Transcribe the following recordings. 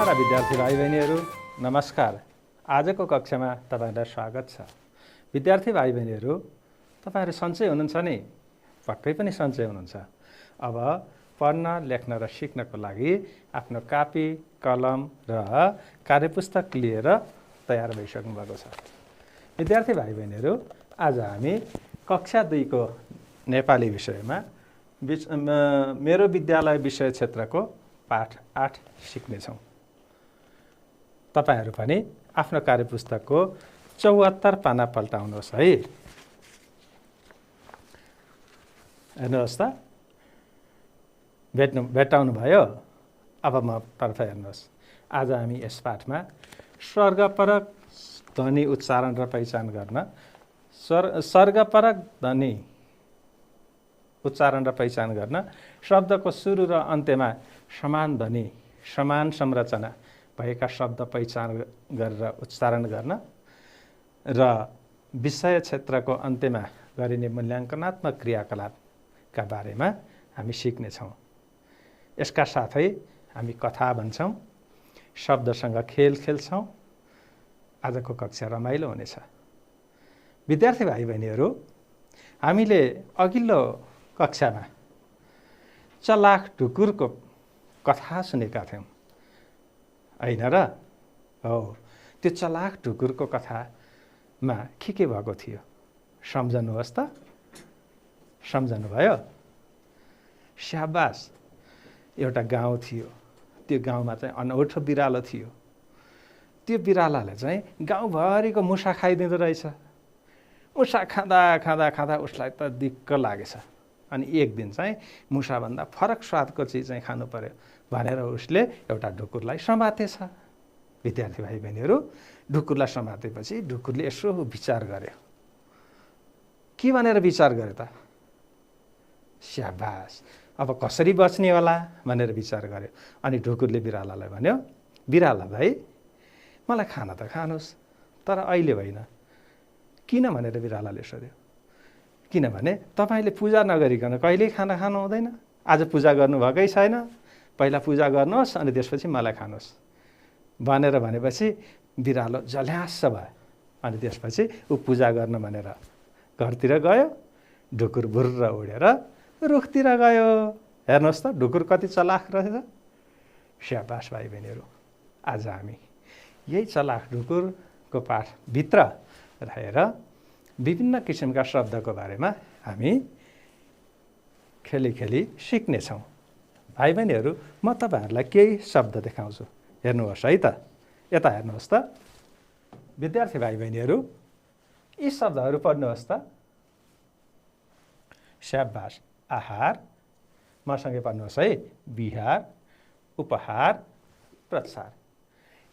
Para विद्यार्थी भाइ बहिनीहरू नमस्कार। आजको कक्षामा तपाईहरुलाई स्वागत छ। विद्यार्थी भाइ बहिनीहरू तपाईहरु सन्चै हुनुहुन्छ नि? पक्कै पनि सन्चै हुनुहुन्छ। अब पढ्न, लेख्न र सिक्नको लागि आफ्नो कापी, कलम र कार्यपुस्तक लिएर तयार भइसक्नु भएको छ। विद्यार्थी भाइ बहिनीहरू आज हामी कक्षा 2 को नेपाली विषयमा मेरो विद्यालय विषय क्षेत्रको पाठ 8 सिक्नेछौँ। तपाईहरु पनि आफ्नो कार्यपुस्तकको 74 पाना पल्टाउनुहोस् है। हेर्नुहोस् त, भेट्टाउनु भयो? अब म तर्फ हेर्नुहोस्। आज हामी यस पाठमा सर्गपरक ध्वनि उच्चारण र पहिचान गर्न, सर्गपरक ध्वनि उच्चारण र पहिचान गर्न, शब्दको सुरु र अन्त्यमा समान ध्वनि, समान संरचना भएका शब्द पहिचान गरेर उच्चारण गर्न र विषय क्षेत्रको अन्त्यमा गरिने मूल्याङ्कनात्मक क्रियाकलापका बारेमा हामी सिक्नेछौँ। यसका साथै हामी कथा भन्छौँ, शब्दसँग खेल खेल्छौँ। आजको कक्षा रमाइलो हुनेछ। विद्यार्थी भाइ बहिनीहरू, हामीले अघिल्लो कक्षामा चलाख ढुकुरको कथा सुनेका थियौँ, होइन र? हो, त्यो चलाख ढुकुरको कथामा के भएको थियो सम्झनुहोस् त। सम्झनुभयो? स्याबास। एउटा गाउँ थियो। त्यो गाउँमा चाहिँ अनौठो बिरालो थियो। त्यो बिरालाले चाहिँ गाउँभरिको मुसा खाइदिँदो रहेछ। मुसा खाँदा खाँदा खाँदा उसलाई त दिक्क लागेछ। अनि एक दिन चाहिँ मुसाभन्दा फरक स्वादको चिज चाहिँ खानु पर्यो भनेर उसले एउटा ढुकुरलाई समातेछ। विद्यार्थी भाइ बहिनीहरू, ढुकुरलाई समातेपछि ढुकुरले यसो विचार गर्यो। के भनेर विचार गर्यो त? स्याबास, अब कसरी बच्ने होला भनेर विचार गर्यो। अनि ढुकुरले बिरालालाई भन्यो, बिराला भाइ, मलाई खाना त खानुहोस्, तर अहिले होइन। किन भनेर बिरालाले सोध्यो। किनभने तपाईँले पूजा नगरिकन कहिल्यै खाना खानु हुँदैन। आज पूजा गर्नुभएकै छैन, पहिला पूजा गर्नुहोस् अनि त्यसपछि मलाई खानुहोस् भनेर भनेपछि बिरालो जल्यास भयो। अनि त्यसपछि ऊ पूजा गर्न भनेर घरतिर गयो। ढुकुर भुर्र उडेर रुखतिर गयो। हेर्नुहोस् त, ढुकुर कति चलाख रहेछ। स्याबास भाइ बहिनीहरू, आज हामी यही चलाख ढुकुरको पाठभित्र रहेर विभिन्न किसिमका शब्दको बारेमा हामी खेली खेली सिक्नेछौँ। भाइ बहिनीहरू, म तपाईँहरूलाई केही शब्द देखाउँछु, हेर्नुहोस् है त। यता हेर्नुहोस् त। विद्यार्थी भाइ बहिनीहरू, यी शब्दहरू पढ्नुहोस् त। स्याबास। आहार, मसँगै पढ्नुहोस् है। बिहार, उपहार, प्रचार।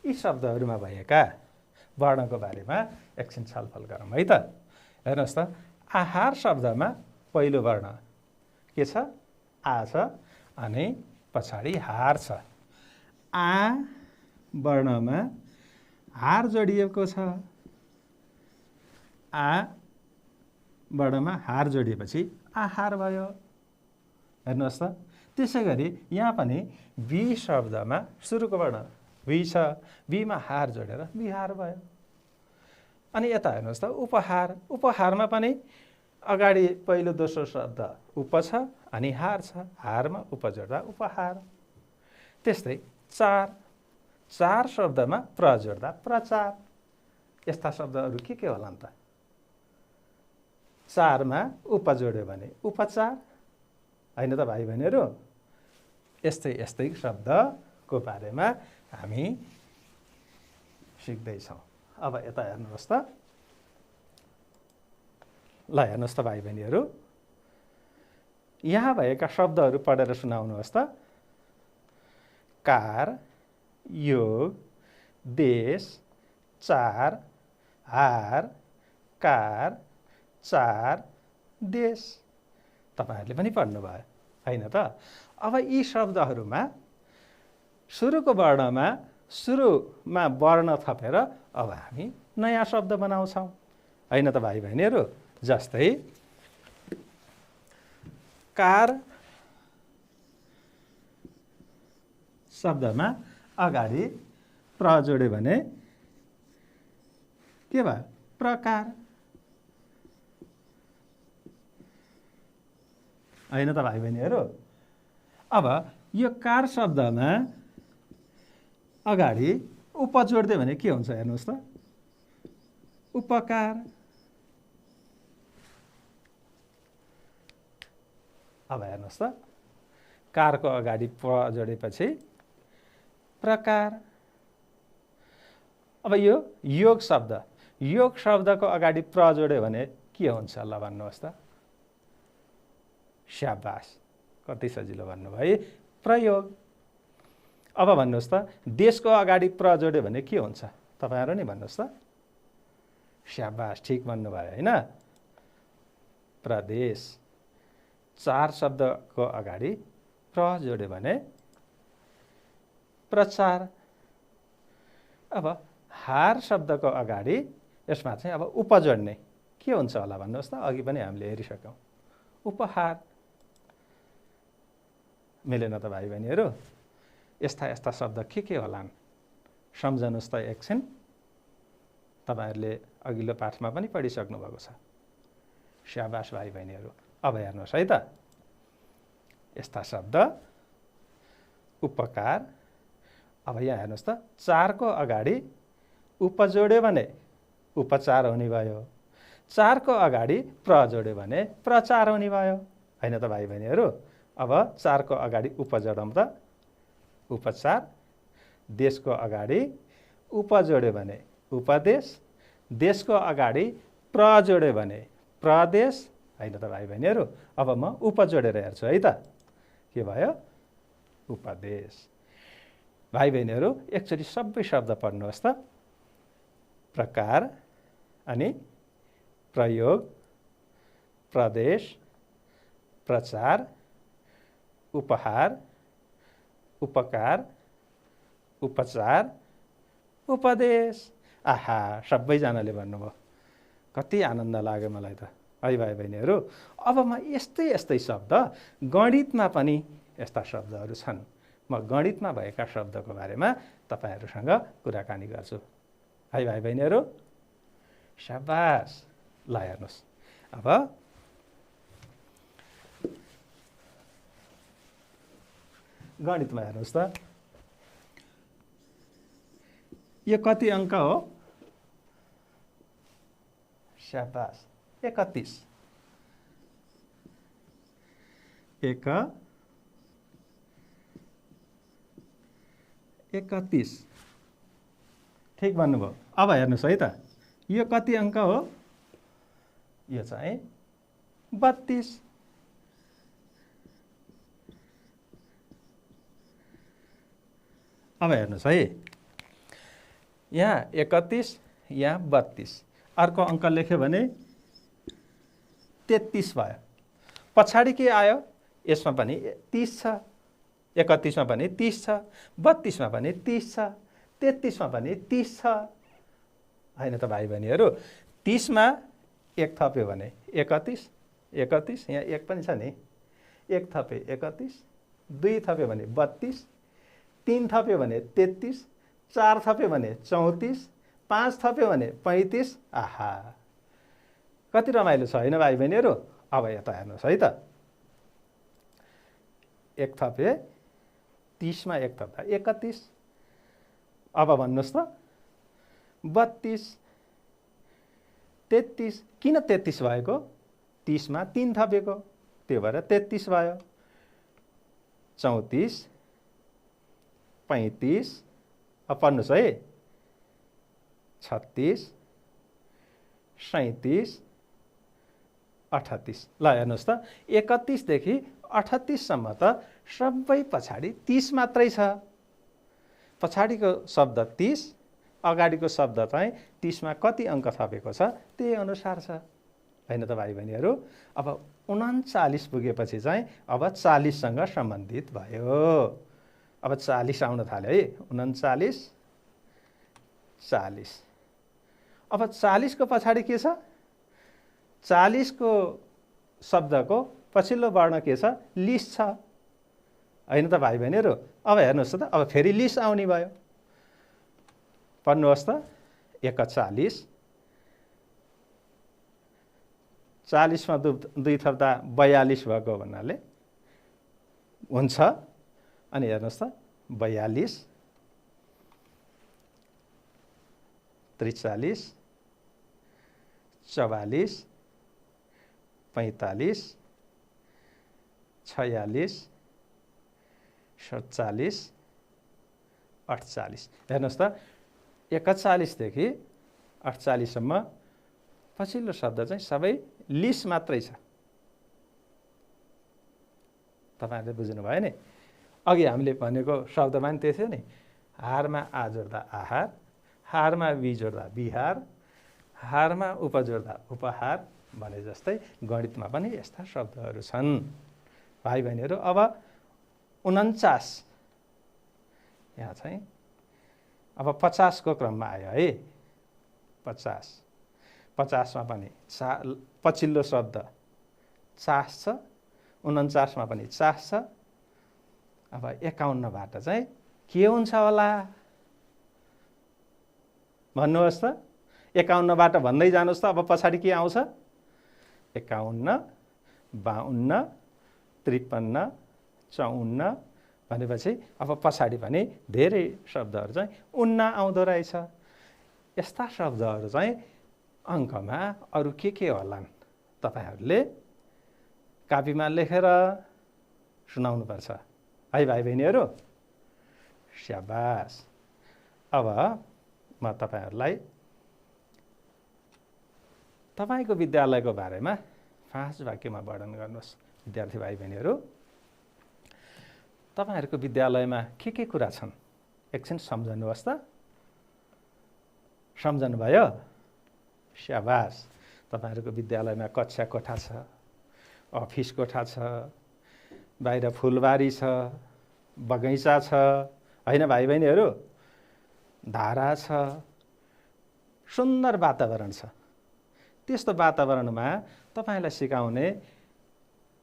यी शब्दहरूमा भएका वर्णको बारेमा एकछिन छलफल गरौँ है त। हेर्नुहोस् त, आहार शब्दमा पहिलो वर्ण के छ? आ छ अनि पछाडि हार छ। आ वर्णमा हार जोडिएको छ। आ वर्णमा हार जोडिएपछि आहार भयो। हेर्नुहोस् त। त्यसै गरी यहाँ पनि बी शब्दमा सुरुको वर्ण बी छ। बीमा हार जोडेर बिहार भयो। अनि यता हेर्नुहोस् त, उपहार। उपहारमा पनि अगाडि पहिलो दोस्रो शब्द उप छ अनि हार छ। हारमा उप जोड्दा उपहार। त्यस्तै चार। चार शब्दमा प्र जोड्दा प्रचार। यस्ता शब्दहरू के होलान् त? चारमा उप जोड्यो भने उपचार, होइन त भाइ बहिनीहरू? यस्तै यस्तै शब्दको बारेमा हामी सिक्दैछौँ। अब यता हेर्नुहोस् त। ल हेर्नुहोस् त भाइ बहिनीहरू, यहाँ भएका शब्दहरू पढेर सुनाउनुहोस् त। कार, योग, देश, चार, हार, कार, चार, देश। तपाईँहरूले पनि पढ्नुभयो, होइन त? अब यी शब्दहरूमा सुरुको वर्णमा सुरुमा वर्ण थपेर अब हामी नयाँ शब्द बनाउँछौँ, होइन त भाइ बहिनीहरू? जस्तै कार शब्दमा अगाडि प्र जोड्यो भने के भयो? प्रकार। होइन त भाइ बहिनीहरू? अब यो कार शब्दमा अगाडि उप जोड्दियो भने के हुन्छ हेर्नुहोस् त? उपकार। अब हेर्नुहोस् त, कारको अगाडि प्र जोडेपछि प्रकार। अब यो योग शब्दको अगाडि प्र जोड्यो भने के हुन्छ ल भन्नुहोस् त? स्याबास, कति सजिलो भन्नुभयो, प्रयोग। अब भन्नुहोस् त, देशको अगाडि प्र जोड्यो भने के हुन्छ तपाईँहरू नि भन्नुहोस् त? स्याबास, ठिक भन्नुभयो होइन? प्रदेश। चार शब्दको अगाडि प्र जोड्यो भने प्रचार। अब हार शब्दको अगाडि यसमा चाहिँ अब उप जोड्ने के हुन्छ होला भन्नुहोस् त? अघि पनि हामीले हेरिसक्यौँ, उपहार। मिलेन त भाइ बहिनीहरू? यस्ता यस्ता शब्द के होलान् सम्झनुहोस् त एकछिन। तपाईँहरूले अघिल्लो पाठमा पनि पढिसक्नु भएको छ। स्याबास भाइ बहिनीहरू। अब हेर्नुहोस् है त, यस्ता शब्द उपकार। अब यहाँ हेर्नुहोस् त, चारको अगाडि उप जोड्यो भने उपचार हुने भयो, चारको अगाडि प्र जोड्यो भने प्रचार हुने भयो, होइन त भाइ बहिनीहरू? अब चारको अगाडि उप जोडौँ त, उपचार। देशको अगाडि उप जोड्यो भने उपदेश, देशको अगाडि प्र जोड्यो भने प्रदेश, होइन त भाइ बहिनीहरू? अब म उप जोडेर हेर्छु है त, के भयो? उपदेश। भाइ बहिनीहरू एकचोटि सबै शब्द पढ्नुहोस् त। प्रकार अनि प्रयोग, प्रदेश, प्रचार, उपहार, उपकार, उपचार, उपदेश। आहा, सबैजनाले भन्नुभयो, कति आनन्द लाग्यो मलाई त है भाइ बहिनीहरू। अब म यस्तै यस्तै शब्द गणितमा पनि यस्ता शब्दहरू छन्, म गणितमा भएका शब्दको बारेमा तपाईँहरूसँग कुराकानी गर्छु है भाइ बहिनीहरू। शाबास। ल हेर्नुहोस्, अब गणितमा हेर्नुहोस् त, यो कति अङ्क हो? शाबास, 31। 31, ठिक भन्नुभयो। अब हेर्नुहोस् है त, यो कति अङ्क हो? यो चाहिँ 32। अब हेर्नुहोस् है, यहाँ 31, यहाँ 32, अर्को अङ्क लेख्यो भने 33 भयो। पछाडि के आयो? यसमा पनि 30 छ, 31 मा पनि 30 छ, 32 मा पनि 30 छ, 33 मा पनि 30 छ, होइन त भाइ बहिनीहरू? 30 मा 1 थप्यो भने 31, 31, यहाँ 1 पनि छ नि, 1 थप्यो 31, 2 थप्यो भने 32, 3 थप्यो भने 33, 4 थप्यो भने 34, 5 थप्यो भने 35। आहा, कति रमाइलो छ होइन भाइ बहिनीहरू? अब यता हेर्नुहोस् है त, 1 थपे 30 मा 1 थप्दा 31। अब भन्नुहोस् त, 32, 33, किन 33 भएको? 30 मा 3 थपेको, त्यो भएर 33 भयो। 34, 35, अब पढ्नुहोस् है, 36, 37, 38। ल हेर्नुहोस् त, 31 देखि 38 सम्म त सबै पछाडि 30 मात्रै छ। पछाडिको शब्द 30, अगाडिको शब्द चाहिँ 30 मा कति अङ्क थपेको छ त्यही अनुसार छ, होइन त भाइ बहिनीहरू? अब 39 पुगेपछि चाहिँ अब 40 सँग सम्बन्धित भयो। अब 40 आउन थाल्यो है, 39, 40। अब 40 को पछाडि के छ? 40 को शब्दको पछिल्लो वर्ण के छ? लिस छ। होइन त भाइ बहिनीहरू। अब हेर्नुहोस् त, अब फेरि लिस आउने भयो। पढ्नुहोस् त, 41, 40मा 2 थप्दा 42 भएको भन्नाले हुन्छ। अनि हेर्नुहोस् त, 42, 43, 44, 45, 46, 47, 48। हेर्नुहोस् त, 41 देखि 48 सम्म पछिल्लो शब्द चाहिँ सबै लिस मात्रै छ। तपाईँहरूले बुझ्नुभयो नि? अघि हामीले भनेको शब्दमा नि त्यही थियो नि, हारमा आ जोड्दा आहार, हारमा बी जोड्दा बिहार, हारमा उप जोड्दा उपहार भने जस्तै गणितमा पनि यस्ता शब्दहरू छन्। भाइ बहिनीहरू, अब 49 यहाँ चाहिँ अब 50 को क्रममा आयो है। 50मा पनि पछिल्लो शब्द चास छ, 49मा पनि चास छ। अब 51बाट चाहिँ के हुन्छ होला भन्नुहोस् त? 51बाट भन्दै जानुहोस् त। अब पछाडि के आउँछ? 51, 52, 53, 54 भनेपछि अब पछाडि पनि धेरै शब्दहरू चाहिँ उन्ना आउँदो रहेछ। यस्ता शब्दहरू चाहिँ अङ्कमा अरू के होलान् तपाईँहरूले कापीमा लेखेर सुनाउनुपर्छ है भाइ बहिनीहरू। स्याबास। अब म तपाईँहरूलाई तपाईँको विद्यालयको बारेमा 5 वाक्यमा वर्णन गर्नुहोस्। विद्यार्थी भाइ बहिनीहरू, तपाईँहरूको विद्यालयमा के कुरा छन् एकछिन सम्झनुहोस् त। सम्झनुभयो? स्याबास। तपाईँहरूको विद्यालयमा कक्षा कोठा छ, अफिस कोठा छ, बाहिर फुलबारी छ, बगैँचा छ, होइन भाइ बहिनीहरू? धारा छ, सुन्दर वातावरण छ। त्यस्तो वातावरणमा तपाईँलाई सिकाउने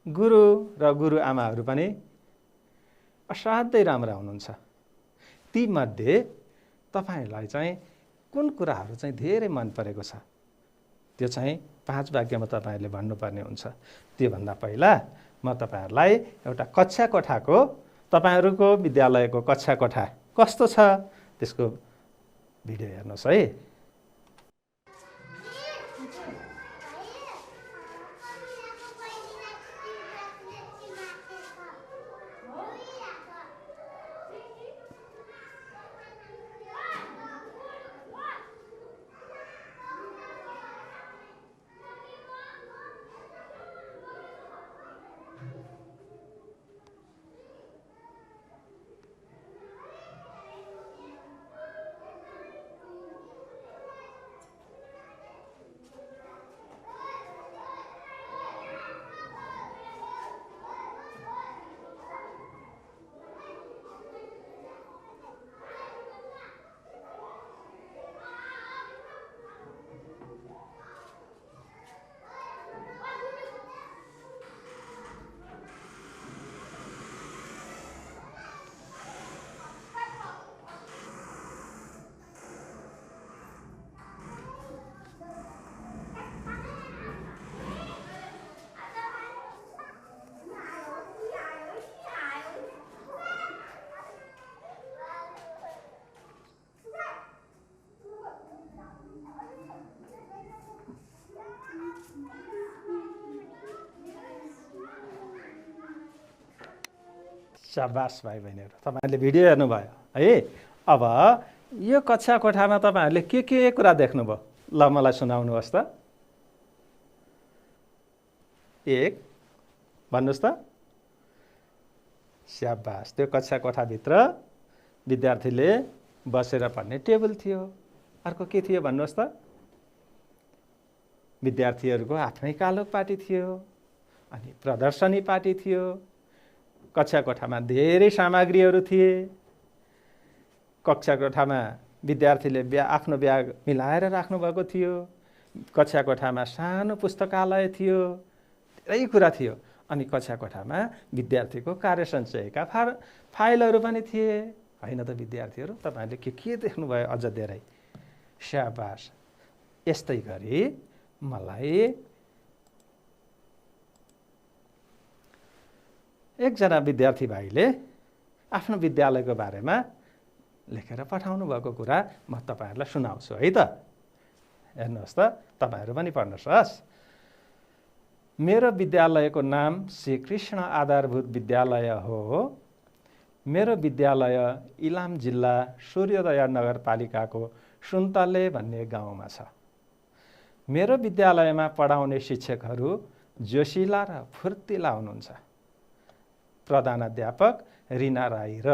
गुरु र गुरुआमाहरू पनि असाध्यै राम्रा हुनुहुन्छ। तीमध्ये तपाईँलाई चाहिँ कुन कुराहरू चाहिँ धेरै मन परेको छ त्यो चाहिँ 5 वाक्यमा तपाईँहरूले भन्नुपर्ने हुन्छ। त्योभन्दा पहिला म तपाईँहरूलाई एउटा कक्षा कोठाको, तपाईँहरूको विद्यालयको कक्षा कोठा कस्तो छ त्यसको भिडियो हेर्नुहोस् है। शाबास भाइ बहिनीहरू, तपाईँहरूले भिडियो हेर्नुभयो है। अब यो कक्षा कोठामा तपाईँहरूले के कुरा देख्नुभयो ल मलाई सुनाउनुहोस् त। 1 भन्नुहोस् त। शाबास। त्यो कक्षा कोठाभित्र विद्यार्थीले बसेर पढ्ने टेबल थियो। अर्को के थियो भन्नुहोस् त? विद्यार्थीहरूको आफ्नै कालो पाटी थियो, अनि प्रदर्शनी पाटी थियो। कक्षा कोठामा धेरै सामग्रीहरू थिए। कक्षा कोठामा विद्यार्थीले आफ्नो ब्याग मिलाएर राख्नुभएको थियो। कक्षा कोठामा सानो पुस्तकालय थियो। धेरै कुरा थियो। अनि कक्षा कोठामा विद्यार्थीको कार्य सञ्चयका फाइलहरू पनि थिए होइन त विद्यार्थीहरू? तपाईँहरूले के देख्नुभयो अझ धेरै? स्याबास। यस्तै गरी मलाई एकजना विद्यार्थी भाइले आफ्नो विद्यालयको बारेमा लेखेर पठाउनु भएको कुरा म तपाईँहरूलाई सुनाउँछु है त। हेर्नुहोस् त, तपाईँहरू पनि पढ्नुहोस्। मेरो विद्यालयको नाम श्री कृष्ण आधारभूत विद्यालय हो। मेरो विद्यालय इलाम जिल्ला सूर्योदय नगरपालिकाको सुन्तले भन्ने गाउँमा छ। मेरो विद्यालयमा पढाउने शिक्षकहरू जोशिला र फुर्तिला हुनुहुन्छ। प्रधानाध्यापक रिना राई र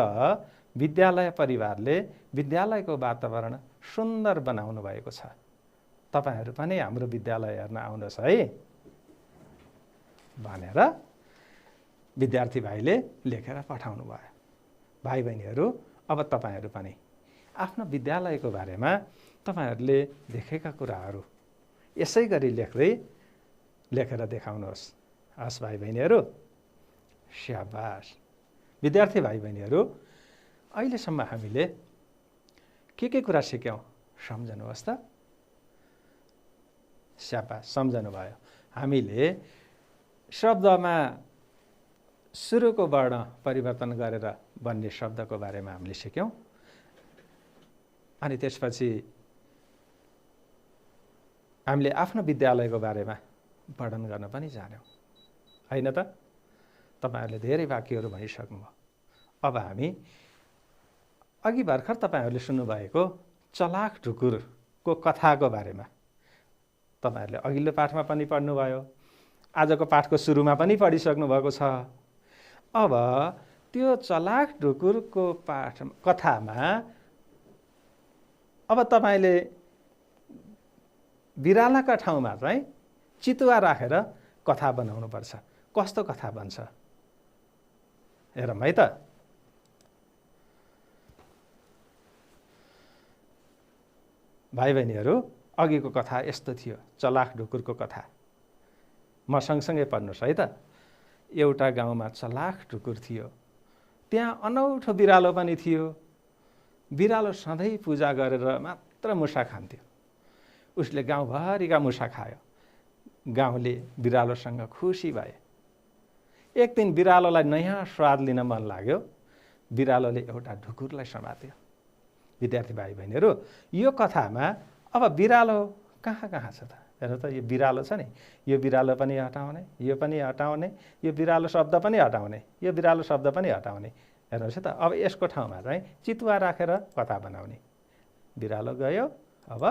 विद्यालय परिवारले विद्यालयको वातावरण सुन्दर बनाउनु भएको छ। तपाईहरू पनि हाम्रो विद्यालय हेर्न आउनुहोस् है भनेर विद्यार्थी भाइले लेखेर पठाउनु भयो। भाइ बहिनीहरू, अब तपाईहरू पनि आफ्नो विद्यालयको बारेमा तपाईहरूले देखेका कुराहरू यसै गरी लेखेर देखाउनुहोस्। हस् भाइ बहिनीहरू, स्याबास। विद्यार्थी भाइ बहिनीहरू, अहिलेसम्म हामीले के कुरा सिक्यौँ सम्झनुहोस् त। स्याबास, सम्झनु भयो। हामीले शब्दमा सुरुको वर्ण परिवर्तन गरेर बन्ने शब्दको बारेमा हामीले सिक्यौँ। अनि त्यसपछि हामीले आफ्नो विद्यालयको बारेमा वर्णन गर्न पनि जान्यौँ होइन त? तपाईहरूले धेरै वाक्यहरू भनिसक्नुभयो। अब हामी अघि भर्खर तपाईँहरूले सुन्नुभएको चलाख ढुकुरको कथाको बारेमा तपाईँहरूले अघिल्लो पाठमा पनि पढ्नुभयो, आजको पाठको सुरुमा पनि पढिसक्नु भएको छ। अब त्यो चलाख ढुकुरको कथामा अब तपाईँले बिरालाका ठाउँमा चाहिँ चितुवा राखेर कथा बनाउनुपर्छ। कस्तो कथा बन्छ हेरौँ है त। भाइ बहिनीहरू, अघिको कथा यस्तो थियो, चलाख ढुकुरको कथा। म सँगसँगै पढ्नुहोस् है त। एउटा गाउँमा चलाख ढुकुर थियो। त्यहाँ अनौठो बिरालो पनि थियो। बिरालो सधैँ पूजा गरेर मात्र मुसा खान्थ्यो। उसले गाउँभरिका मुसा खायो। गाउँले बिरालोसँग खुसी भए। एक दिन बिरालोलाई नयाँ स्वाद लिन मन लाग्यो। बिरालोले एउटा ढुकुरलाई समात्यो। विद्यार्थी भाइ बहिनीहरू, यो कथामा अब बिरालो कहाँ छ त? हेर्नु त, यो बिरालो छ नि, यो बिरालो पनि हटाउने, यो पनि हटाउने, यो बिरालो शब्द पनि हटाउने, यो बिरालो शब्द पनि हटाउने। हेर्नुहोस् त, अब यसको ठाउँमा चाहिँ चितुवा राखेर कथा बनाउने। बिरालो गयो, अब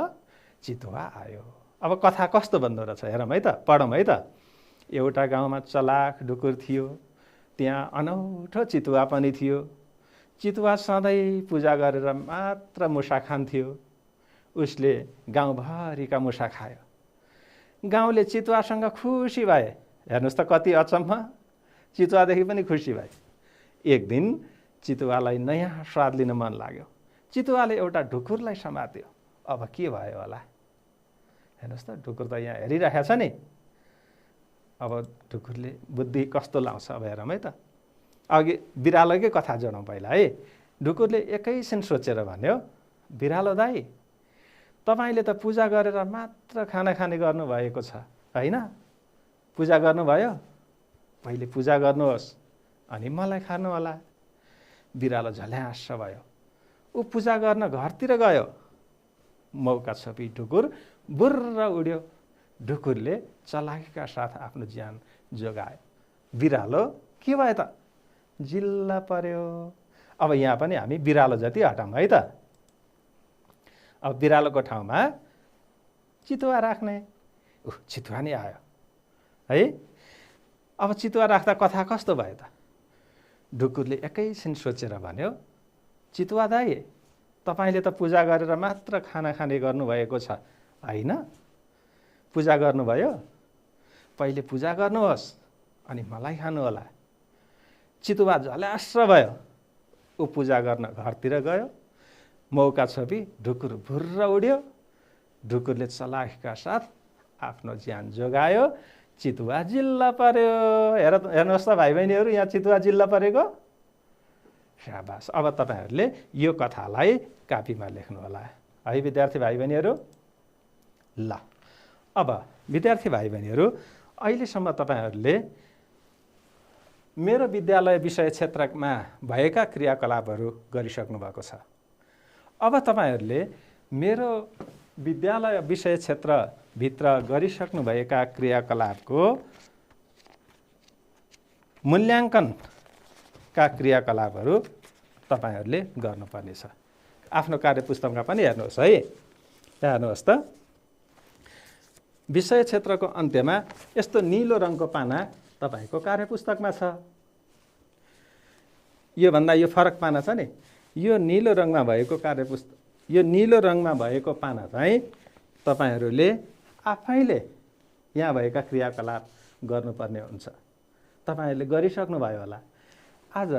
चितुवा आयो। अब कथा कस्तो बन्दो रहेछ हेरौँ है त, पढौँ है त। एउटा गाउँमा चलाख ढुकुर थियो। त्यहाँ अनौठो चितुवा पनि थियो। चितुवा सधैँ पूजा गरेर मात्र मुसा खान्थ्यो। उसले गाउँभरिका मुसा खायो। गाउँले चितुवासँग खुसी भए। हेर्नुहोस् त, कति अचम्म, चितुवादेखि पनि खुसी भए। एक दिन चितुवालाई नयाँ स्वाद लिन मन लाग्यो। चितुवाले एउटा ढुकुरलाई समात्यो। अब के भयो होला? हेर्नुहोस् त, ढुकुर त यहाँ हेरिरहेको छ नि। अब ढुकुरले बुद्धि कस्तो लाउँछ अब हेरौँ है त। अघि बिरालोकै कथा जोडौँ पहिला है। ढुकुरले एकैछिन सोचेर भन्यो, बिरालो दाइ, तपाईँले त पूजा गरेर मात्र खाना खाने गर्नुभएको छ होइन? पूजा गर्नुभयो, पहिले पूजा गर्नुहोस् अनि मलाई खानु होला। बिरालो झल्यास भयो। ऊ पूजा गर्न घरतिर गयो। मौका छोपी ढुकुर बुर्र उड्यो। ढुकुरले चलाखीका साथ आफ्नो ज्यान जोगायो। बिरालो के भयो त? जिल्ला पर्यो। अब यहाँ पनि हामी बिरालो जति हटाउँ है त। अब बिरालोको ठाउँमा चितुवा राख्ने। चितुवा नि आयो है। अब चितुवा राख्दा कथा कस्तो भयो त? ढुकुरले एकैछिन सोचेर भन्यो, चितुवा दाइ, तपाईँले त पूजा गरेर मात्र खाना खाने गर्नुभएको छ होइन? पूजा गर्नुभयो, पहिले पूजा गर्नुहोस् अनि मलाई खानु होला। चितुवा झल्यास भयो। ऊ पूजा गर्न घरतिर गयो। मौका छोपी ढुकुर भुर्र उड्यो। ढुकुरले चलाखीका साथ आफ्नो ज्यान जोगायो। चितुवा जिल्ला पर्यो। हेर्नुहोस् त भाइ बहिनीहरू, यहाँ चितुवा जिल्ला परेको। शाबास। अब तपाईँहरूले यो कथालाई कापीमा लेख्नु होला है विद्यार्थी भाइ बहिनीहरू। ल अब विद्यार्थी भाइ बहिनीहरू, अहिलेसम्म तपाईँहरूले मेरो विद्यालय विषय क्षेत्रमा भएका क्रियाकलापहरू गरिसक्नु भएको छ। अब तपाईँहरूले मेरो विद्यालय विषय क्षेत्रभित्र गरिसक्नुभएका क्रियाकलापको मूल्याङ्कनका क्रियाकलापहरू तपाईँहरूले गर्नुपर्नेछ। आफ्नो कार्यपुस्तकमा पनि हेर्नुहोस् है। हेर्नुहोस् त, विषय क्षेत्रको अन्त्यमा यस्तो नीलो रङको पाना तपाईँको कार्यपुस्तकमा छ। योभन्दा यो फरक पाना छ नि, यो नीलो रङमा भएको यो नीलो रङमा भएको पाना चाहिँ तपाईँहरूले आफैले यहाँ भएका क्रियाकलाप गर्नुपर्ने हुन्छ। तपाईँहरूले गरिसक्नुभयो होला। आज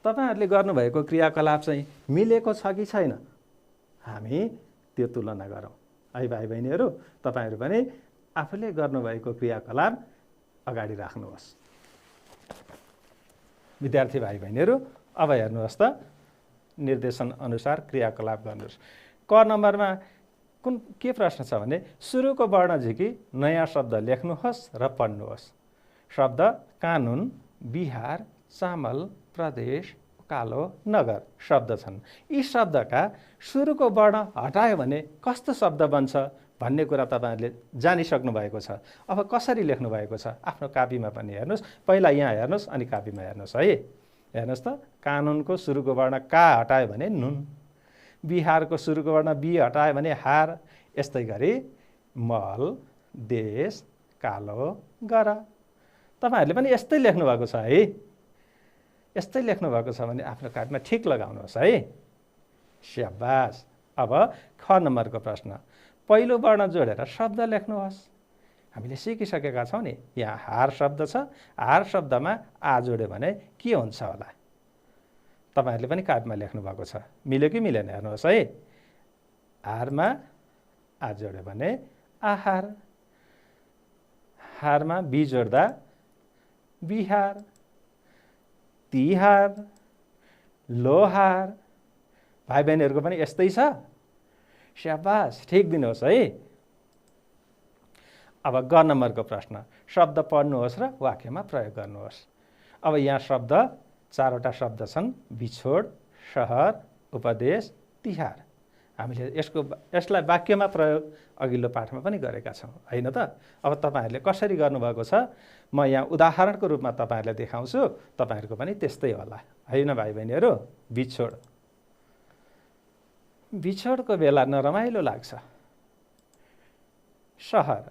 तपाईँहरूले गर्नुभएको क्रियाकलाप चाहिँ मिलेको छ कि छैन, हामी त्यो तुलना गरौँ है भाइ बहिनीहरू। तपाईँहरू पनि आफूले गर्नुभएको क्रियाकलाप अगाडि राख्नुहोस्। विद्यार्थी भाइ बहिनीहरू, अब हेर्नुहोस् त, निर्देशन अनुसार क्रियाकलाप गर्नुहोस्। क नम्बरमा के प्रश्न छ भने सुरुको वर्ण झिकी नयाँ शब्द लेख्नुहोस् र पढ्नुहोस्। शब्द कानुन, बिहार, चामल, प्रदेश, कालो, नगर शब्द छन्। यी शब्दका सुरुको वर्ण हटायो भने कस्तो शब्द बन्छ भन्ने कुरा तपाईँहरूले जानिसक्नु भएको छ। अब कसरी लेख्नु भएको छ आफ्नो कापीमा पनि हेर्नुहोस्। पहिला यहाँ हेर्नुहोस् अनि कापीमा हेर्नुहोस् है। हेर्नुहोस् त, कानुनको सुरुको वर्ण का हटायो भने नुन, बिहारको सुरुको वर्ण बी हटायो भने हार, यस्तै गरी मल, देश, कालो, गर। तपाईँहरूले पनि यस्तै लेख्नु भएको छ है। यस्तै लेख्नु भएको छ भने आफ्नो कापीमा ठिक लगाउनुहोस् है। स्याबास। अब ख नम्बरको प्रश्न, पहिलो वर्ण जोडेर शब्द लेख्नुहोस्। हामीले सिकिसकेका छौँ नि, यहाँ हार शब्द छ। हार शब्दमा आ जोड्यो भने के हुन्छ होला, तपाईँहरूले पनि कापीमा लेख्नु भएको छ। मिल्यो कि मिलेन हेर्नुहोस् है। हारमा आ जोड्यो भने आहार, हारमा बी जोड्दा बिहार, तिहार, लोहार। भाइ बहिनीहरूको पनि यस्तै छ। स्याबास, ठिक दिनुहोस् है। अब ग नम्बरको प्रश्न, शब्द पढ्नुहोस् र वाक्यमा प्रयोग गर्नुहोस्। अब यहाँ शब्द चारवटा शब्द छन्, बिछोड, सहर, उपदेश, तिहार। हामीले यसलाई वाक्यमा प्रयोग अघिल्लो पाठमा पनि गरेका छौँ होइन त। अब तपाईँहरूले कसरी गर्नुभएको छ म यहाँ उदाहरणको रूपमा तपाईँहरूलाई देखाउँछु। तपाईँहरूको पनि त्यस्तै होला होइन भाइ बहिनीहरू। बिछोड, बिछोडको बेला नरमाइलो लाग्छ। सहर,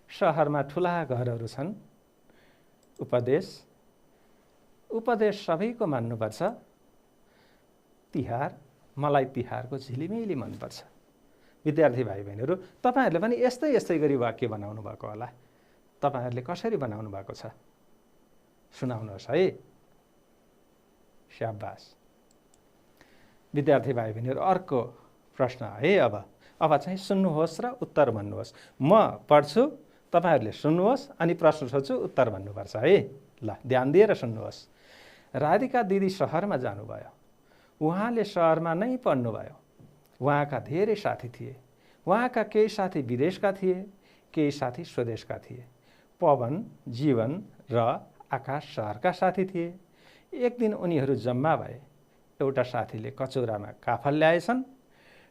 सहरमा ठुला घरहरू छन्। उपदेश, उपदेश सबैको मान्नुपर्छ। तिहार, मलाई तिहारको झिलिमिली मनपर्छ। विद्यार्थी भाइ बहिनीहरू, तपाईँहरूले पनि यस्तै यस्तै गरी वाक्य बनाउनु भएको होला। तपाईँहरूले कसरी बनाउनु भएको छ सुनाउनुहोस् है। स्याबास। विद्यार्थी भाइ बहिनीहरू, अर्को प्रश्न है। अब चाहिँ सुन्नुहोस् र उत्तर भन्नुहोस्। म पढ्छु, तपाईँहरूले सुन्नुहोस् अनि प्रश्न सोध्छु, उत्तर भन्नुपर्छ है। ल, ध्यान दिएर सुन्नुहोस्। राधिका दिदी सहरमा जानुभयो। उहाँले सहरमा नै पढ्नुभयो। उहाँका धेरै साथी थिए। उहाँका केही साथी विदेशका थिए, केही साथी स्वदेशका थिए। पवन, जीवन र आकाश सहरका साथी थिए। एक दिन उनीहरू जम्मा भए। एउटा साथीले कचौरामा काफल ल्याएछन्।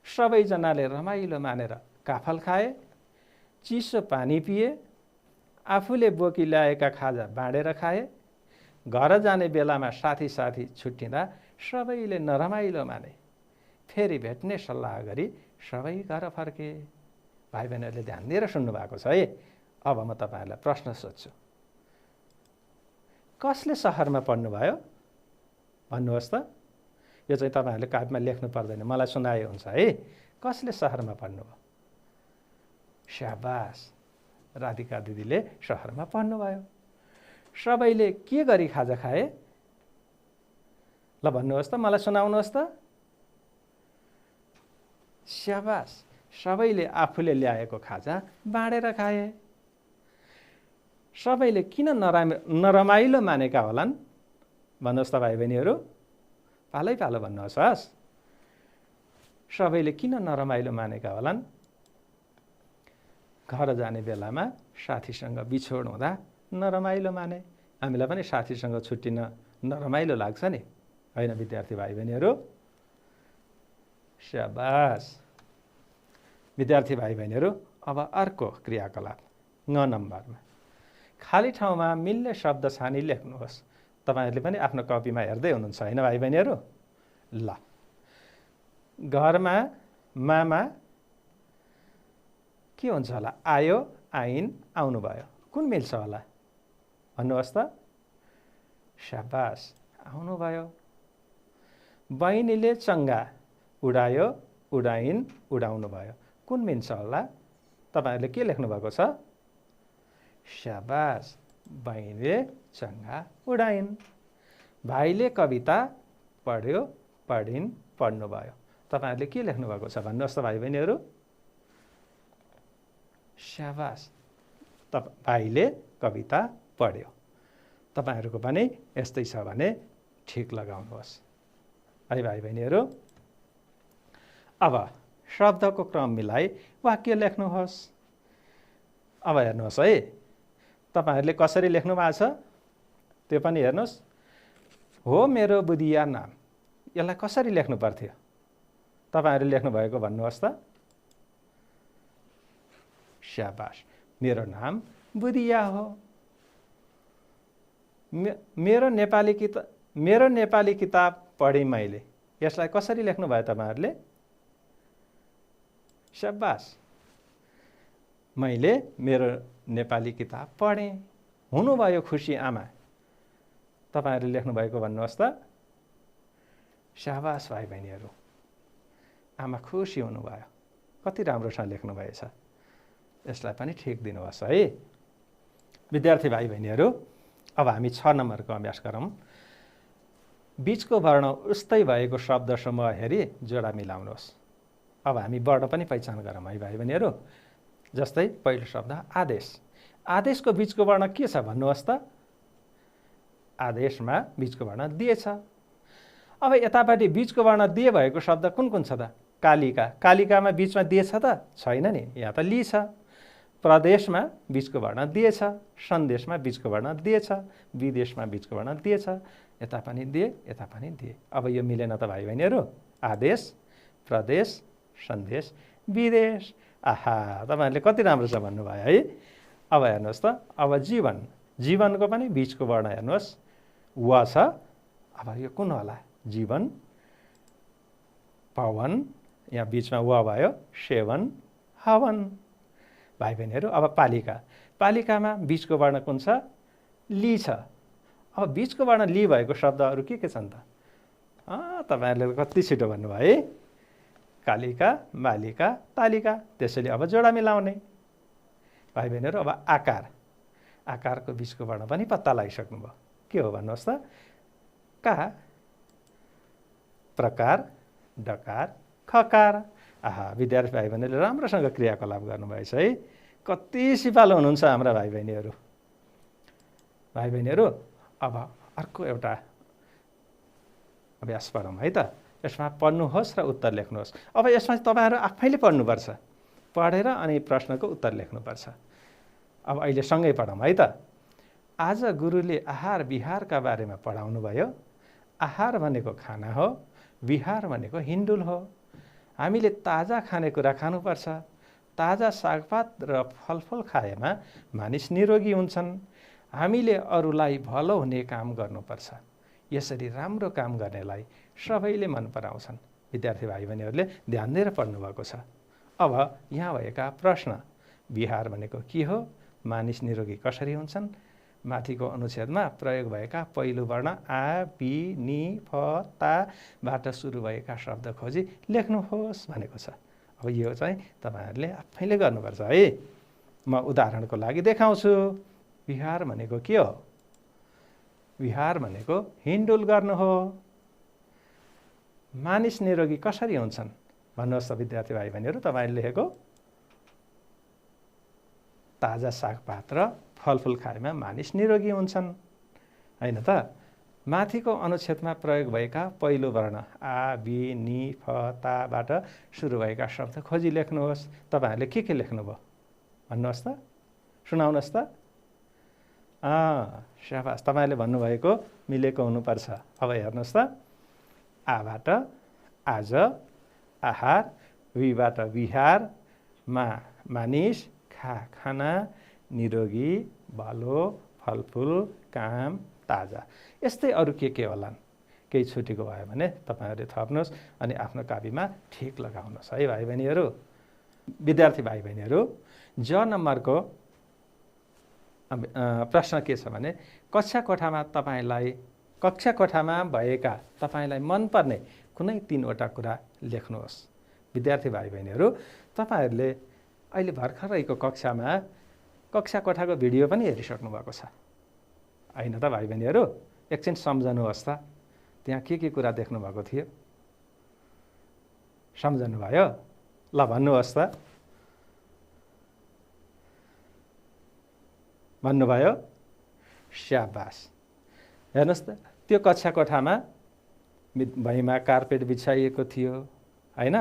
सबैजनाले रमाइलो मानेर काफल खाए, चिसो पानी पिए, आफूले बोकी ल्याएका खाजा बाँडेर खाए। घर जाने बेलामा साथी साथी छुट्टिँदा सबैले नरमाइलो माने। फेरि भेट्ने सल्लाह गरी सबै घर फर्के। भाइ बहिनीहरूले ध्यान दिएर सुन्नु भएको छ है। अब म तपाईँहरूलाई प्रश्न सोध्छु। कसले सहरमा पढ्नुभयो भन्नुहोस् त। यो चाहिँ तपाईँहरूले कापीमा लेख्नु पर्दैन, मलाई सुनाए हुन्छ है। कसले सहरमा पढ्नुभयो? स्याबास, राधिका दिदीले सहरमा पढ्नुभयो। सबैले के गरी खाजा खाए? ल भन्नुहोस् त, मलाई सुनाउनुहोस् त। स्याबास, सबैले आफूले ल्याएको खाजा बाँडेर खाए। सबैले किन नरमाइलो मानेका होलान् भन्नुहोस् त भाइ बहिनीहरू, पालै पालो भन्नुहोस् हस्। सबैले किन नरमाइलो मानेका होलान्? घर जाने बेलामा साथीसँग बिछोड हुँदा नरमाइलो माने। हामीलाई पनि साथीसँग छुट्टिन नरमाइलो लाग्छ नि, होइन विद्यार्थी भाइ बहिनीहरू? शाबास विद्यार्थी भाइ बहिनीहरू। अब अर्को क्रियाकलाप 9 नम्बरमा खाली ठाउँमा मिल्ने शब्द छानी लेख्नुहोस्। तपाईहरूले पनि आफ्नो कपीमा हेर्दै हुनुहुन्छ होइन भाइ बहिनीहरू? ल, घरमा मामा के हुन्छ होला? आयो, आइन्, आउनुभयो। कुन मिल्छ होला भन्नुहोस् त? शाबास, आउनुभयो। बहिनीले चङ्गा उडायो, उडाइन्, उडाउनु भयो। कुन मिल्छ होला? तपाईहरूले के लेख्नु भएको छ? शाबास, बहिनीले चङ्गा उडाइन्। भाइले कविता पढ्यो, पढिन्, पढ्नुभयो। तपाईहरूले के लेख्नु भएको छ भन्नुहोस् त भाइ बहिनीहरू? शाबास, भाइले कविता पढ्यो। तपाईहरूको पनि यस्तै छ भने ठिक लगाउनुहोस् है भाइ बहिनीहरू। अब शब्दको क्रम मिलाई वाक्य लेख्नुहोस्। अब हेर्नुहोस् है, तपाईहरूले कसरी लेख्नु भएको छ त्यो पनि हेर्नुहोस्। हो मेरो बुधिया नाम, यसलाई कसरी लेख्नु पर्थ्यो? तपाईहरूले लेख्नुभएको भन्नुहोस् त? शाबास, मेरो नाम बुधिया हो। मेरो नेपाली किताब पढेँ मैले, यसलाई कसरी लेख्नुभयो तपाईहरूले? शाबास, मैले मेरो नेपाली किताब पढेँ। हुनुभयो खुसी आमा, तपाईहरूले लेख्नुभएको भन्नुहोस् त? शाबास भाइ बहिनीहरू, आमा खुसी हुनुभयो। कति राम्रोसँग लेख्नुभएछ, यसलाई पनि ठिक दिनुहोस् है विद्यार्थी भाइ बहिनीहरू। अब हामी 6 नम्बरको अभ्यास गरौँ। बीचको वर्ण उस्तै भएको शब्द समूह हेरी जोडा मिलाउनुहोस्। अब हामी वर्ण पनि पहिचान गरौँ है भाइ बहिनीहरू। जस्तै पहिलो शब्द आदेश। आदेशको बीचको वर्ण के छ भन्नुहोस् त? आदेशमा बीचको वर्ण दिए छ। अब यतापट्टि बीचको वर्ण दिए भएको शब्द कुन कुन छ त? कालिका। कालिकामा बीचमा दिए छ त? छैन नि, यहाँ त ली छ। प्रदेशमा बीचको वर्ण दिएछ, सन्देशमा बीचको वर्ण दिएछ, विदेशमा बीचको वर्ण दिएछ। यता पनि दिए, यता पनि दिए। अब यो मिलेन त भाइ बहिनीहरू? आदेश, प्रदेश, सन्देश, विदेश। आहा, तपाईहरूले कति राम्रो छ भन्नुभयो है। अब हेर्नुहोस् त, अब जीवन। जीवनको पनि बीचको वर्ण हेर्नुहोस्, व छ। अब यो कुन होला? जीवन, पवन, यहाँ बीचमा व भयो, सेवन, हवन। भाइ बहिनीहरू अब पालिका। पालिकामा बीचको वर्ण कुन छ? ली छ। अब बीचको वर्ण ली भएको शब्दहरू के छन् त? तपाईहरूले कति छिटो भन्नुभयो है। कालिका, मालिका, तालिका। त्यसैले अब जोडा मिलाउने भाइ बहिनीहरू। अब आकार। आकारको बीचको वर्ण पनि पत्ता लगाइसक्नुभयो, के हो भन्नुहोस् त? का, प्रकार, डकार, खकार। आहा, विद्यार्थी भाइ बहिनीले राम्रोसँग क्रियाकलाप गर्नुभएछ है। कति सिपालु हुनुहुन्छ हाम्रा भाइ बहिनीहरू। भाइ बहिनीहरू अब अर्को एउटा अभ्यास गरौँ है त। यसमा पढ्नुहोस् र उत्तर लेख्नुहोस्। अब यसमा तपाईँहरू आफैले पढ्नुपर्छ, पढेर अनि प्रश्नको उत्तर लेख्नुपर्छ। अब अहिले सँगै पढौँ है त। आज गुरुले आहार विहारका बारेमा पढाउनु भयो। आहार भनेको खाना हो, विहार भनेको हिन्डुल हो। हामीले ताजा खानेकुरा खानुपर्छ। ताजा सागपात र फलफुल खाएमा मानिस निरोगी हुन्छन्। हामीले अरूलाई भलो हुने काम गर्नुपर्छ। यसरी राम्रो काम गर्नेलाई सबैले मन पराउँछन्। विद्यार्थी भाइ बहिनीहरूले ध्यान दिएर पढ्नुभएको छ। अब यहाँ भएका प्रश्न। विहार भनेको के हो? मानिस निरोगी कसरी हुन्छन्? माथिको अनुच्छेदमा प्रयोग भएका पहिलो वर्ण आ, बी, नि, फ, ताबाट सुरु भएका शब्द खोजी लेख्नुहोस् भनेको छ। अब यो चाहिँ तपाईँहरूले आफैले गर्नुपर्छ है। म उदाहरणको लागि देखाउँछु। विहार भनेको के हो? विहार भनेको हिन्डुल गर्नु हो। मानिस निरोगी कसरी हुन्छन् भन्नुहोस् त विद्यार्थी भाइ बहिनीहरू। तपाईँहरूले लेखेको ताजा सागपात र फलफुल खाएमा मानिस निरोगी हुन्छन्, होइन त? माथिको अनुच्छेदमा प्रयोग भएका पहिलो वर्ण आ, बी, नि, फ, ताबाट सुरु भएका शब्द खोजी लेख्नुहोस्। तपाईँहरूले के लेख्नुभयो भन्नुहोस् त, सुनाउनुहोस् त। शाबास, तपाईँले भन्नुभएको मिलेको हुनुपर्छ। अब हेर्नुहोस् त, आबाट आज, आहार, विबाट विहार, मा मानिस, खा खाना, निरोगी, बालो, फलफुल, काम, ताजा। यस्तै अरू के होलान्? केही छुटेको भयो भने तपाईँहरूले थप्नुहोस् अनि आफ्नो कापीमा ठिक लगाउनुहोस् है भाइ बहिनीहरू। विद्यार्थी भाइ बहिनीहरू, ज नम्बरको प्रश्न के छ भने कक्षा कोठामा भएका तपाईँलाई मनपर्ने कुनै 3वटा कुरा लेख्नुहोस्। विद्यार्थी भाइ बहिनीहरू, तपाईँहरूले अहिले भर्खरैको कक्षा कोठाको भिडियो पनि हेरिसक्नु भएको छ, होइन त भाइ बहिनीहरू? एकछिन सम्झनुहोस् त, त्यहाँ के कुरा देख्नु भएको थियो, सम्झनुभयो? ल भन्नुहोस् त, भन्नुभयो? स्याबास। हेर्नुहोस् त, त्यो कक्षा कोठामा भैँमा कार्पेट बिछाइएको थियो, होइन?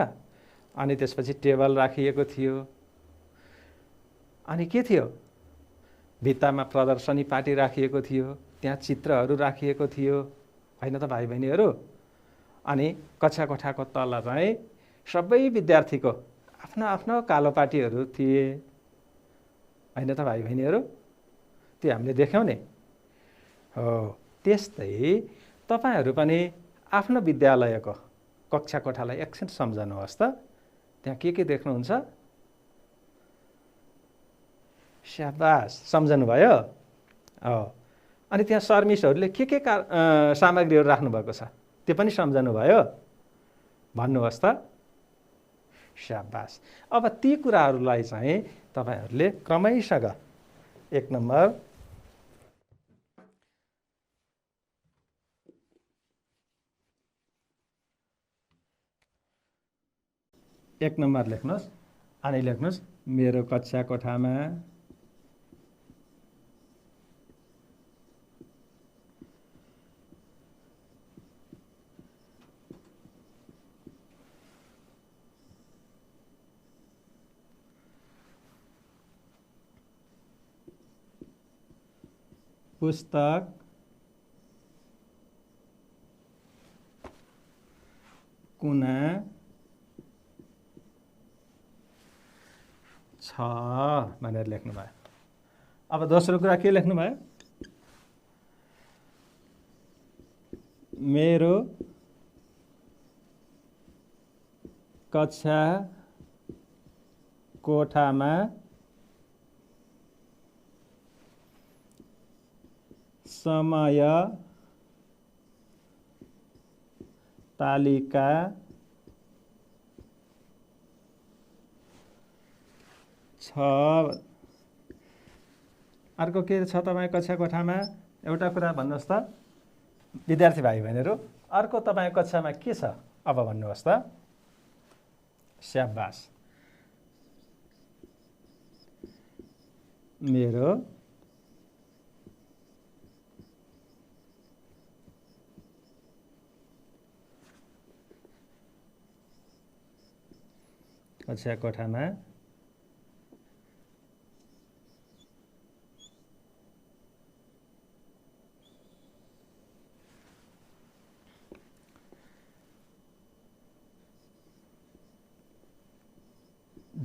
अनि त्यसपछि टेबल राखिएको थियो, अनि के थियो, भित्तामा प्रदर्शनी पाटी राखिएको थियो, त्यहाँ चित्रहरू राखिएको थियो, होइन त भाइ बहिनीहरू? अनि कक्षा कोठाको तल चाहिँ सबै विद्यार्थीको आफ्नो आफ्नो कालो पाटीहरू थिए, होइन त भाइ बहिनीहरू? त्यो हामीले देख्यौँ नि। हो, त्यस्तै तपाईँहरू पनि आफ्नो विद्यालयको कक्षा कोठालाई एकछिन सम्झनुहोस् त, त्यहाँ के देख्नुहुन्छ? स्याबास, सम्झनुभयो? हो, अनि त्यहाँ सरमिसहरूले के सामग्रीहरू राख्नुभएको छ त्यो पनि सम्झनुभयो? भन्नुहोस् त। स्याबास। अब ती कुराहरूलाई चाहिँ तपाईँहरूले क्रमैसँग 1 नम्बर, 1 नम्बर लेख्नुहोस्। अनि लेख्नुहोस् मेरो कक्षा कोठामा पुस्तक, कुना छ भनेर लेख्नुभयो। अब दोस्रो कुरा के लेख्नुभयो? मेरो कक्षा कोठामा समय तालिका छ। अर्को के छ तपाईँ कक्षा कोठामा? एउटा कुरा भन्नुहोस् त विद्यार्थी भाइ बहिनीहरू, अर्को तपाईँ कक्षामा के छ अब भन्नुहोस् त। स्याबास। मेरो कक्षा कोठामा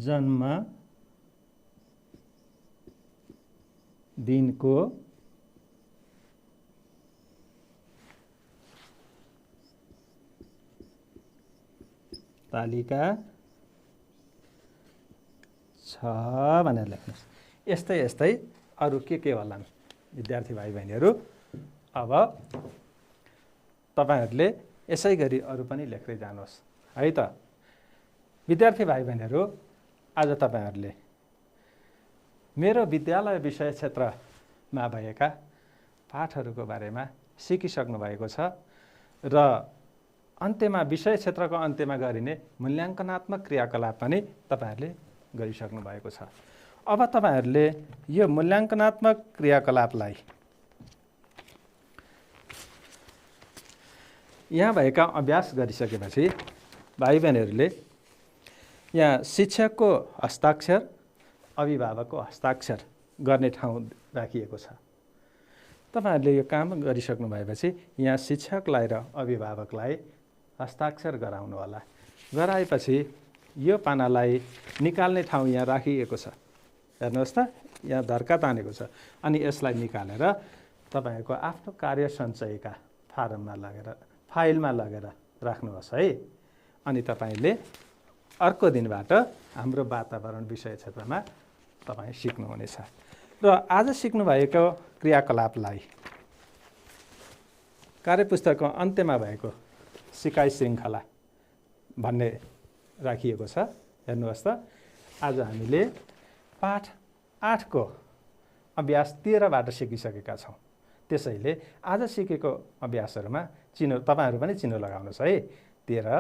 जन्म दिनको तालिका छ भनेर लेख्नुहोस्। यस्तै यस्तै अरू के होलान् विद्यार्थी भाइ बहिनीहरू? अब तपाईँहरूले यसै गरी अरू पनि लेख्दै जानुहोस् है त। विद्यार्थी भाइ बहिनीहरू, आज तपाईँहरूले मेरो विद्यालय विषय क्षेत्रमा भएका पाठहरूको बारेमा सिकिसक्नु भएको छ र अन्त्यमा विषय क्षेत्रको अन्त्यमा गरिने मूल्याङ्कनात्मक क्रियाकलाप पनि तपाईँहरूले गरिसक्नु भएको छ। अब तपाईहरूले यो मूल्याङ्कनात्मक क्रियाकलापलाई यहाँ भएका अभ्यास गरिसकेपछि भाइ बहिनीहरूले यहाँ शिक्षकको हस्ताक्षर अभिभावकको हस्ताक्षर गर्ने ठाउँ राखिएको छ। तपाईहरूले यो काम गरिसक्नु भएपछि यहाँ शिक्षकलाई र अभिभावकलाई हस्ताक्षर गराउनु होला। गराएपछि यो पानालाई निकाल्ने ठाउँ यहाँ राखिएको छ। हेर्नुहोस् त, यहाँ धर्का तानेको छ। अनि यसलाई निकालेर तपाईँहरूको आफ्नो कार्य सञ्चयका फाइलमा लगेर राख्नुहोस् है। अनि तपाईँले अर्को दिनबाट हाम्रो वातावरण विषय क्षेत्रमा तपाईँ सिक्नुहुनेछ। र आज सिक्नुभएको क्रियाकलापलाई कार्यपुस्तकको अन्त्यमा भएको सिकाइ श्रृङ्खला भन्ने राखिएको छ। हेर्नुहोस् त, आज हामीले पाठ 8 को अभ्यास 13बाट सिकिसकेका छौँ। त्यसैले आज सिकेको अभ्यासहरूमा तपाईँहरू पनि चिनो लगाउनुहोस् है। 13,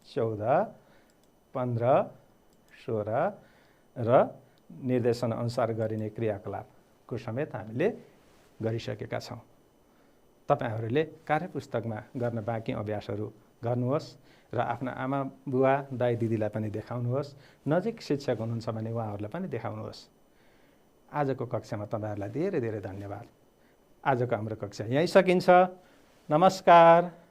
14, 15, 16 र निर्देशन अनुसार गरिने क्रियाकलापको समेत हामीले गरिसकेका छौँ। तपाईहरूले कार्यपुस्तकमा गर्न बाँकी अभ्यासहरू गर्नुहोस् र आफ्ना आमा बुवा दाइ दिदीलाई पनि देखाउनुहोस्। नजिक शिक्षक हुनुहुन्छ भने उहाँहरूलाई पनि देखाउनुहोस्। आजको कक्षामा तपाईँहरूलाई धेरै धेरै धन्यवाद। आजको हाम्रो कक्षा यहीँ सकिन्छ। नमस्कार।